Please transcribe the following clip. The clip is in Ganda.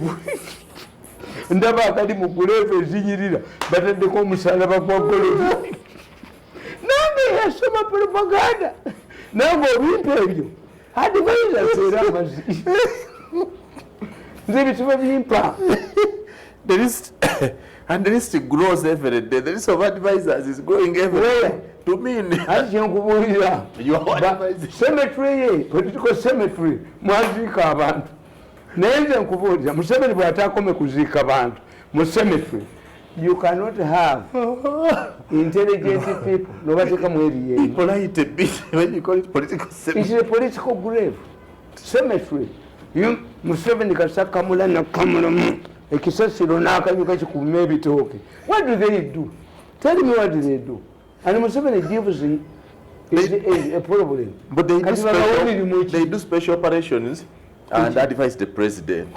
gulevu ndaba akali mu gulevu ezinyirira bataddeko omusalaba gwa gulevu nange yasoma propaganda nange obintu ebyo advisors era amazi nze ebituba bimpa. And the list grows every day. The list of advisors is growing every day. To mean, as you are cemetery, political cemetery, mwazika abantu. Nenze nkubuulira Museveni bw'ataakome kuziika abantu mu cemetery. You cannot have intelligent people. Nobateeka mu eri yeyo. Polite a bit when you call it political cemetery. It's a political grave. Cemetery. Museveni kasakamula na kamulamu. Ekisasiro n'akanyuka kikuuma ebitooke. What do they do? Tell me what do they do? And Museveni gives a problem. But they do special operations and advise the president.